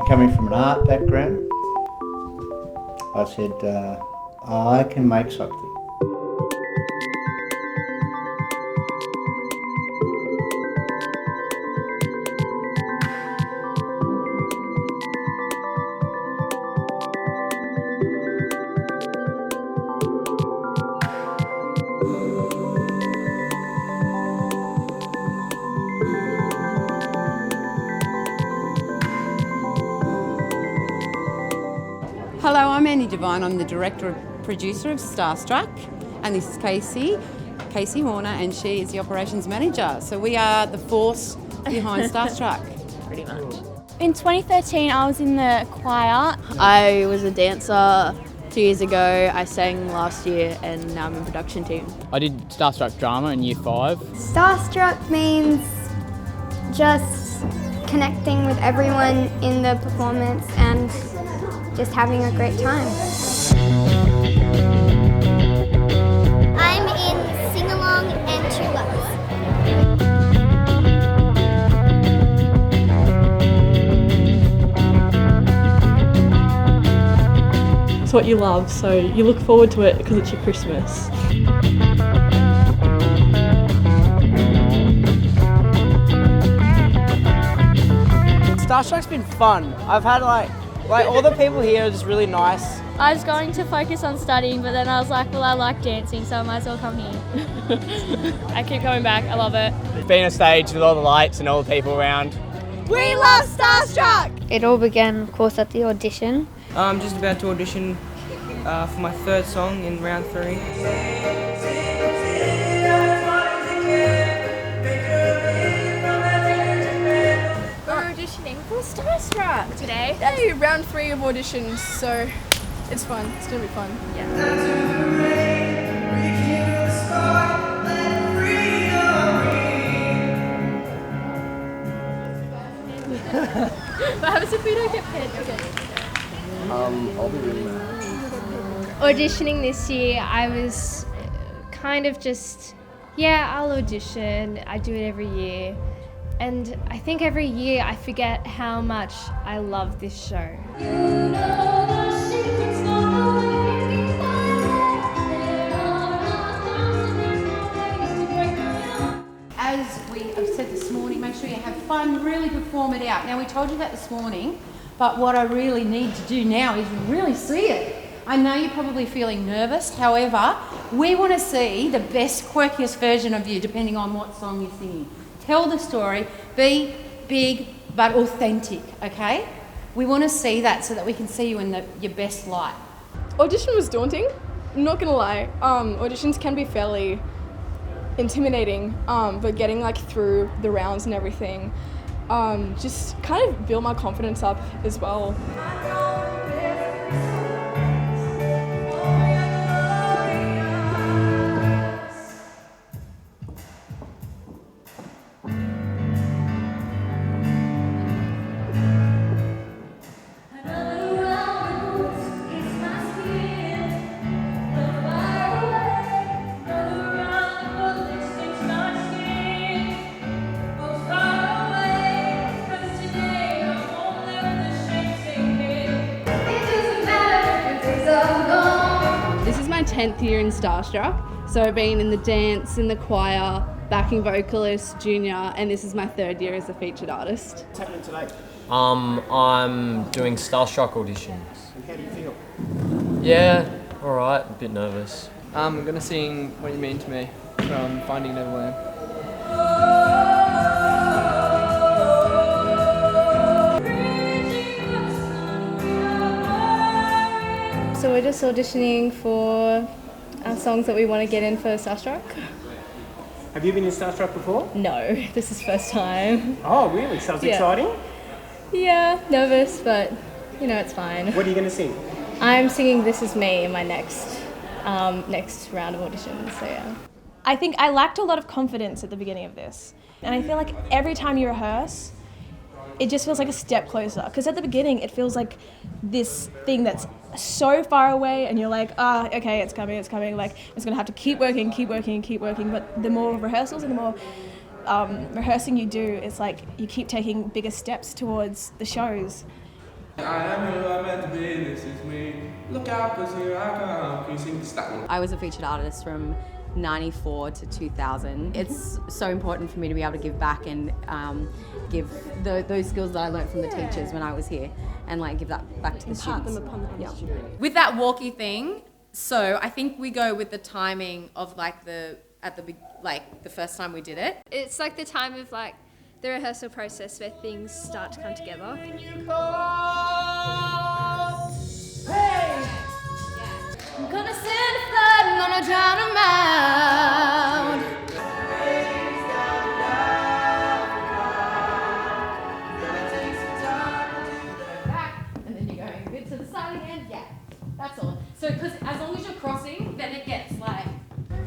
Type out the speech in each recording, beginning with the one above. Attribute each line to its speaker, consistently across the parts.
Speaker 1: coming from an art background, I said, I can make something.
Speaker 2: Hello, I'm Annie Devine. I'm the director and producer of Starstruck, and this is Casey Horner, and she is the operations manager. So we are the force behind Starstruck, pretty much.
Speaker 3: In 2013, I was in the choir.
Speaker 4: I was a dancer 2 years ago. I sang last year, and now I'm in production team.
Speaker 5: I did Starstruck drama in year 5.
Speaker 6: Starstruck means just connecting with everyone in the performance and just having a great time.
Speaker 7: I'm in sing-along and tuba.
Speaker 8: It's what you love, so you look forward to it because it's your Christmas.
Speaker 9: Starstruck's been fun. I've had like all the people here are just really nice.
Speaker 3: I was going to focus on studying, but then I was like, well, I like dancing, so I might as well come here.
Speaker 8: I keep coming back, I love it.
Speaker 9: Being on stage with all the lights and all the people around.
Speaker 3: We love Starstruck!
Speaker 6: It all began, of course, at the audition.
Speaker 9: I'm just about to audition for my third song in round 3.
Speaker 3: For Starstruck today.
Speaker 8: Hey, round 3 of auditions, so it's fun. It's gonna be fun.
Speaker 3: What happens if we don't get paid? Okay.
Speaker 10: I'll be really mad.
Speaker 11: Auditioning this year, I was kind of just, I'll audition. I do it every year. And I think every year I forget how much I love this show.
Speaker 2: As we have said this morning, make sure you have fun, really perform it out. Now, we told you that this morning, but what I really need to do now is really see it. I know you're probably feeling nervous, however, we want to see the best, quirkiest version of you, depending on what song you're singing. Tell the story, be big but authentic, okay? We want to see that so that we can see you in your best light.
Speaker 8: Audition was daunting, I'm not gonna lie. Auditions can be fairly intimidating, but getting like through the rounds and everything, just kind of build my confidence up as well.
Speaker 11: This is my 10th year in Starstruck, so I've been in the dance, in the choir, backing vocalist, junior, and this is my 3rd year as a featured artist.
Speaker 10: What's happening today?
Speaker 12: I'm doing Starstruck auditions.
Speaker 10: And how do you feel?
Speaker 12: Yeah, alright, a bit nervous.
Speaker 9: I'm gonna sing What You Mean to Me from Finding Neverland.
Speaker 11: So we're just auditioning for our songs that we want to get in for Starstruck.
Speaker 10: Have you been in Starstruck before?
Speaker 11: No, this is first time.
Speaker 10: Oh, really? Sounds
Speaker 11: Yeah.
Speaker 10: exciting.
Speaker 11: Yeah, nervous, but it's fine.
Speaker 10: What are you going to sing?
Speaker 11: I'm singing This Is Me in my next round of auditions, so yeah.
Speaker 8: I think I lacked a lot of confidence at the beginning of this. And I feel like every time you rehearse, it just feels like a step closer. Because at the beginning, it feels like this thing that's so far away and you're like, okay, it's coming. Like, it's going to have to keep working. But the more rehearsals and the more rehearsing you do, it's like you keep taking bigger steps towards the shows.
Speaker 13: I am who I'm meant to be, this is me. Look out, 'cause here I come. Can you sing this that one?
Speaker 14: I was a featured artist from 94 to 2000. It's so important for me to be able to give back and give those skills that I learned from the teachers when I was here, and like give that back to the students.
Speaker 15: With that walkie thing, so I think we go with the timing of like the first time we did it.
Speaker 11: It's like the time of like the rehearsal process where things start to come together.
Speaker 2: I'm gonna send a flood, I'm gonna drown 'em out. And then you're going a bit to the side again. Yeah, that's all. So, because as long as you're crossing, then it gets like.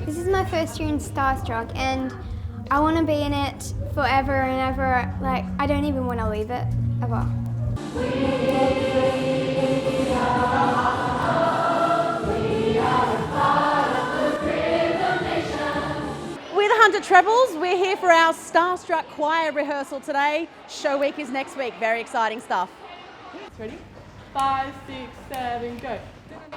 Speaker 6: This is my first year in Starstruck, and I want to be in it forever and ever. Like, I don't even want to leave it, ever.
Speaker 16: We're the Hunter Trebles. We're here for our Starstruck choir rehearsal today. Show week is next week. Very exciting stuff. Ready? 5, 6, 7, go.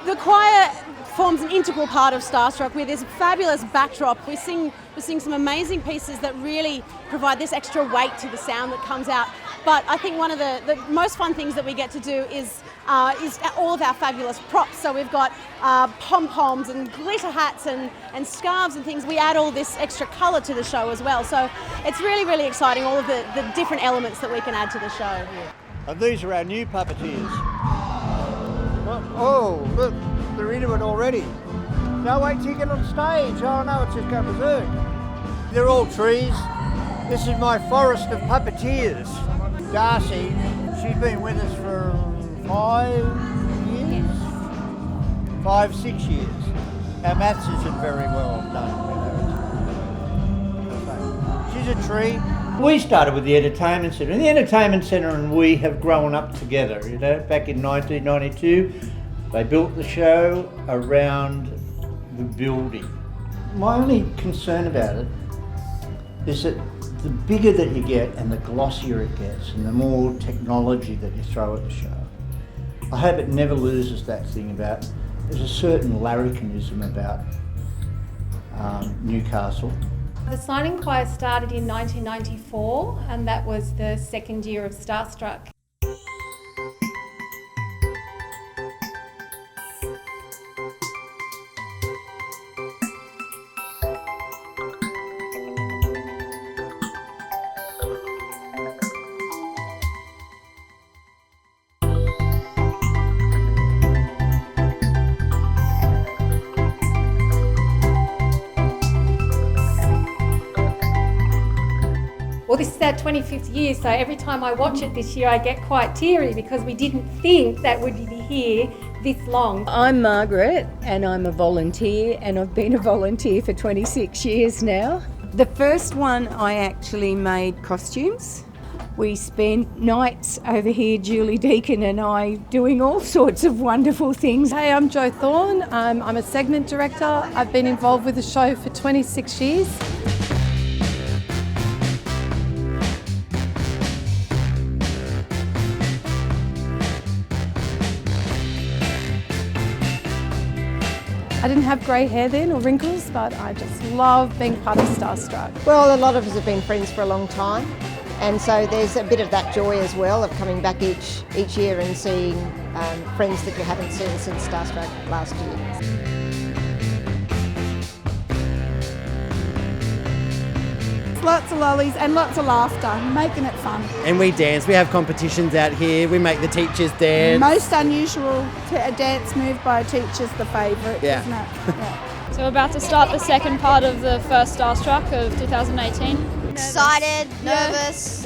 Speaker 16: The choir forms an integral part of Starstruck with this fabulous backdrop. We sing some amazing pieces that really provide this extra weight to the sound that comes out. But I think one of the most fun things that we get to do is all of our fabulous props. So we've got pom-poms and glitter hats and scarves and things. We add all this extra colour to the show as well. So it's really, really exciting, all of the different elements that we can add to the show.
Speaker 1: And these are our new puppeteers. Oh, look, they're into it already. No, wait till you get on stage. Oh no, it's just going berserk. They're all trees. This is my forest of puppeteers. Darcy, she's been with us for 5, 6 years. Our maths isn't very well done. She's a tree. We started with the Entertainment Centre, and the Entertainment Centre and we have grown up together. You know, back in 1992, they built the show around the building. My only concern about it is that the bigger that you get and the glossier it gets and the more technology that you throw at the show, I hope it never loses that thing about, there's a certain larrikinism about Newcastle.
Speaker 17: The Signing Choir started in 1994, and that was the second year of Starstruck. Well, this is our 25th year, so every time I watch it this year, I get quite teary because we didn't think that we'd be here this long.
Speaker 18: I'm Margaret, and I'm a volunteer, and I've been a volunteer for 26 years now. The first one, I actually made costumes. We spent nights over here, Julie Deacon and I, doing all sorts of wonderful things.
Speaker 17: Hey, I'm Jo Thorne. I'm a segment director. I've been involved with the show for 26 years. I didn't have grey hair then or wrinkles, but I just love being part of Starstruck.
Speaker 19: Well, a lot of us have been friends for a long time, and so there's a bit of that joy as well of coming back each year and seeing friends that you haven't seen since Starstruck last year.
Speaker 20: Lots of lollies and lots of laughter, making it fun.
Speaker 9: And we dance, we have competitions out here, we make the teachers dance.
Speaker 20: Most unusual a dance move by a teacher's the favourite,
Speaker 9: Yeah.
Speaker 20: isn't it? Yeah.
Speaker 3: So we're about to start the second part of the first Starstruck of 2018.
Speaker 7: Excited, nervous,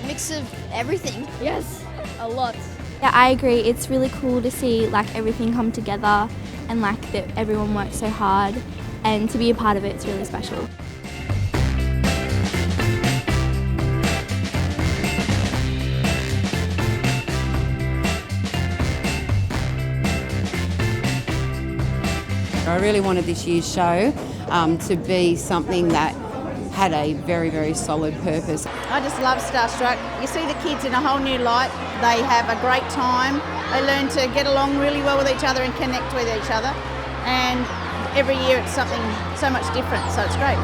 Speaker 7: mix of everything.
Speaker 3: Yes, a lot.
Speaker 21: Yeah, I agree. It's really cool to see like everything come together and like that everyone works so hard, and to be a part of it, it's really special.
Speaker 22: I really wanted this year's show to be something that
Speaker 4: had a very, very solid purpose.
Speaker 20: I just love Starstruck. You see the kids in a whole new light. They have a great time. They learn to get along really well with each other and connect with each other. And every year it's something so much different, so it's great.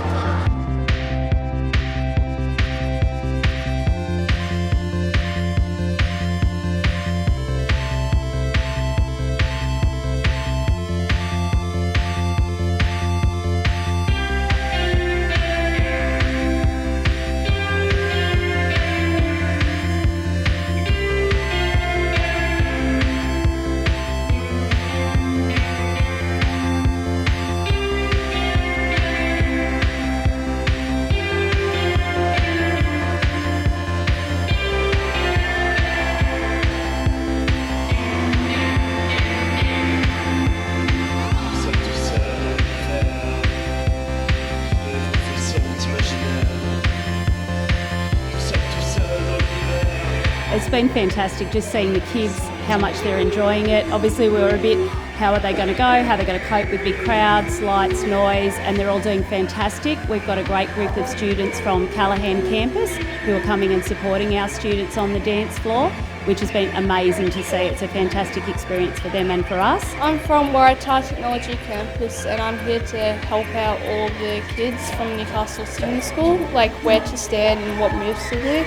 Speaker 22: It's been fantastic just seeing the kids, how much they're enjoying it. Obviously we were a bit, how are they going to go, how are they going to cope with big crowds, lights, noise, and they're all doing fantastic. We've got a great group of students from Callaghan campus who are coming and supporting our students on the dance floor, which has been amazing to see. It's a fantastic experience for them and for us.
Speaker 23: I'm from Waratah Technology Campus and I'm here to help out all the kids from Newcastle STEM School, like where to stand and what moves to do.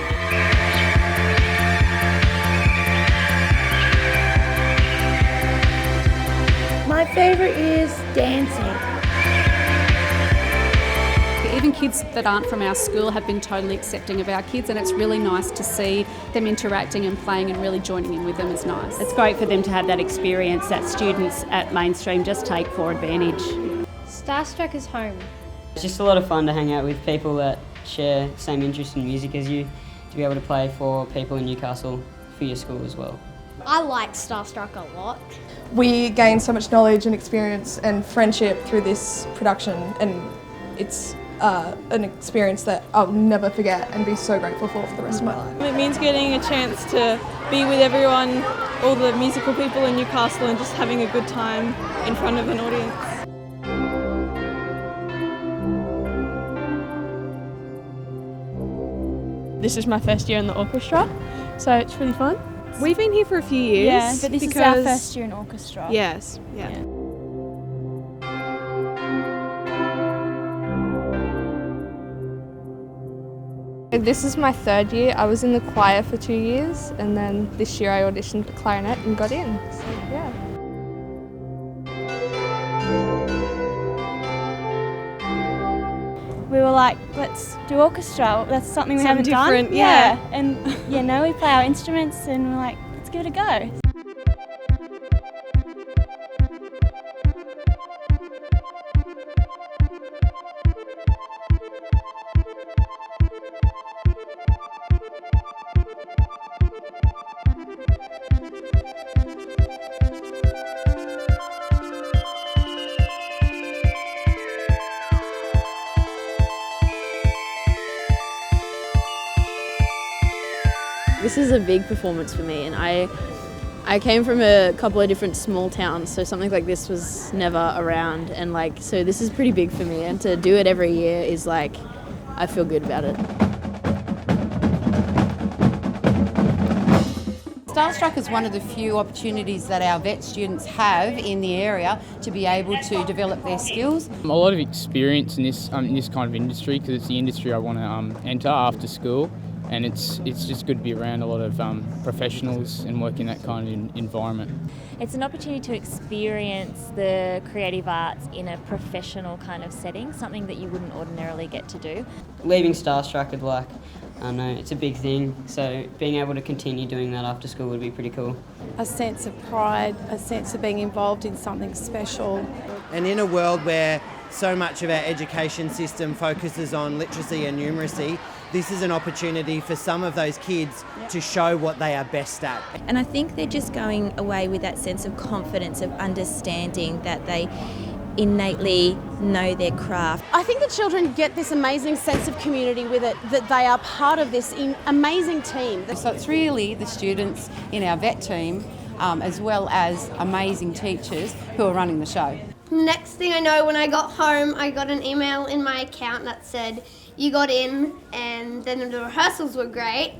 Speaker 24: My favourite is dancing.
Speaker 25: Even kids that aren't from our school have been totally accepting of our kids, and it's really nice to see them interacting and playing and really joining in with them is nice.
Speaker 22: It's great for them to have that experience that students at Mainstream just take for advantage.
Speaker 11: Starstruck is home.
Speaker 26: It's just a lot of fun to hang out with people that share the same interest in music as you, to be able to play for people in Newcastle for your school as well.
Speaker 11: I like Starstruck a lot.
Speaker 8: We gain so much knowledge and experience and friendship through this production, and it's an experience that I'll never forget and be so grateful for the rest of my life.
Speaker 27: It means getting a chance to be with everyone, all the musical people in Newcastle, and just having a good time in front of an audience. This is my first year in the orchestra, so it's really fun.
Speaker 28: We've been here for a few years.
Speaker 3: Yeah, but this is our first year in orchestra.
Speaker 28: Yes, yeah.
Speaker 11: This is my third year. I was in the choir for 2 years, and then this year I auditioned for clarinet and got in. So, yeah.
Speaker 3: We were like, let's do orchestra. That's something we haven't done.
Speaker 28: Yeah.
Speaker 3: And you know, we play our instruments and we're like, let's give it a go.
Speaker 29: This is a big performance for me, and I came from a couple of different small towns, so something like this was never around, and so this is pretty big for me, and to do it every year is I feel good about it.
Speaker 30: Starstruck is one of the few opportunities that our vet students have in the area to be able to develop their skills.
Speaker 5: A lot of experience in this kind of industry, because it's the industry I want to enter after school. And it's just good to be around a lot of professionals and work in that kind of environment.
Speaker 3: It's an opportunity to experience the creative arts in a professional kind of setting, something that you wouldn't ordinarily get to do.
Speaker 26: Leaving Starstruck would I don't know, it's a big thing, so being able to continue doing that after school would be pretty cool.
Speaker 31: A sense of pride, a sense of being involved in something special.
Speaker 9: And in a world where so much of our education system focuses on literacy and numeracy, this is an opportunity for some of those kids to show what they are best at.
Speaker 32: And I think they're just going away with that sense of confidence, of understanding that they innately know their craft.
Speaker 16: I think the children get this amazing sense of community with it, that they are part of this amazing team.
Speaker 30: So it's really the students in our vet team, as well as amazing teachers who are running the show.
Speaker 33: Next thing I know, when I got home, I got an email in my account that said,
Speaker 1: you got in, and then the rehearsals were great,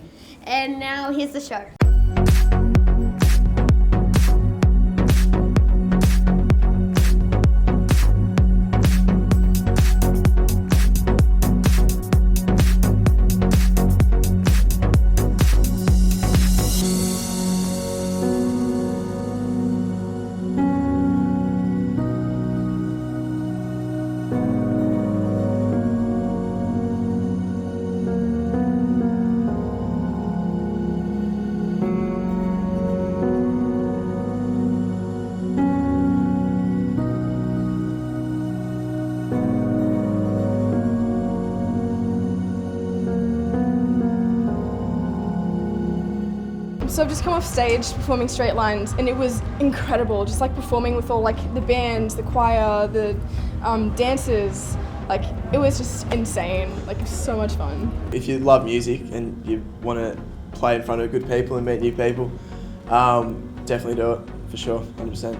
Speaker 1: and now here's the show.
Speaker 8: So I've just come off stage performing Straight Lines, and it was incredible, just like performing with all like the band, the choir, the dancers. Like, it was just insane, like so much fun.
Speaker 2: If you love music and you want to play in front of good people and meet new people, definitely do it, for sure, 100%.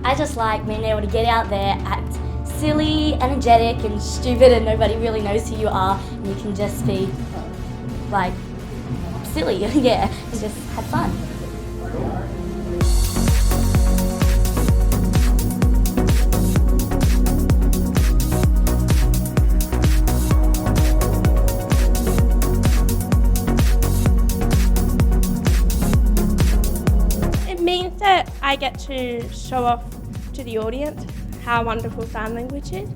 Speaker 6: I just like being able to get out there, act silly, energetic and stupid, and nobody really knows who you are, and you can just be like silly, yeah, and just have fun.
Speaker 7: It means that I get to show off to the audience how wonderful sign language is.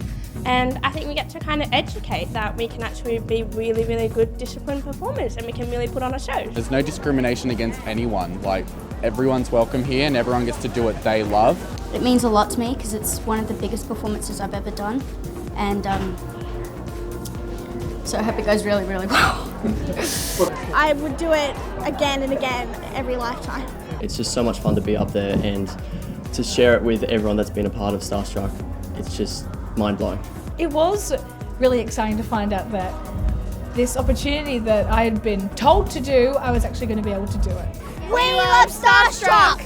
Speaker 7: And I think we get to kind of educate that we can actually be really, really good disciplined performers, and we can really put on a show.
Speaker 10: There's no discrimination against anyone. Like, everyone's welcome here and everyone gets to do what they love.
Speaker 21: It means a lot to me because it's one of the biggest performances I've ever done, and so I hope it goes really, really well.
Speaker 12: I would do it again and again every lifetime.
Speaker 13: It's just so much fun to be up there and to share it with everyone that's been a part of Starstruck. It's just mind-blowing.
Speaker 14: It was really exciting to find out that this opportunity that I had been told to do, I was actually going to be able to do it.
Speaker 12: We love Starstruck!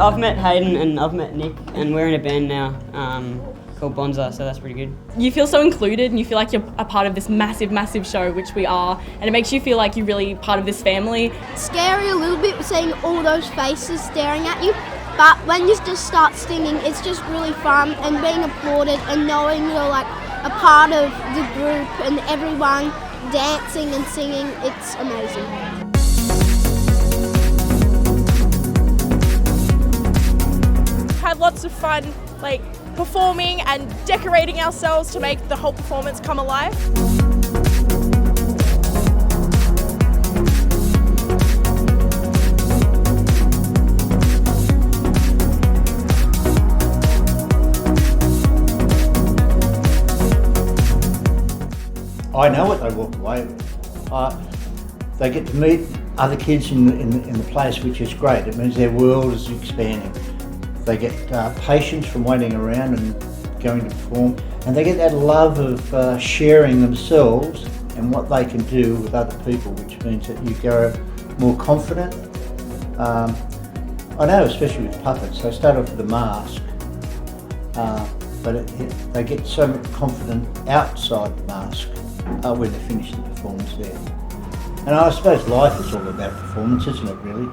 Speaker 26: I've met Hayden and I've met Nick, and we're in a band now called Bonza, so that's pretty good.
Speaker 15: You feel so included and you feel like you're a part of this massive, massive show, which we are, and it makes you feel like you're really part of this family.
Speaker 21: Scary a little bit seeing all those faces staring at you, but when you just start singing, it's just really fun, and being applauded and knowing you're like a part of the group and everyone dancing and singing, it's amazing.
Speaker 12: Had lots of fun, like performing and decorating ourselves to make the whole performance come alive.
Speaker 17: I know what they walk away with. They get to meet other kids in the place, which is great. It means their world is expanding. They get patience from waiting around and going to perform, and they get that love of sharing themselves and what they can do with other people, which means that you go more confident. I know, especially with puppets, they start off with a mask, but they get so much confident outside the mask when they finish the performance there. And I suppose life is all about performance, isn't it, really?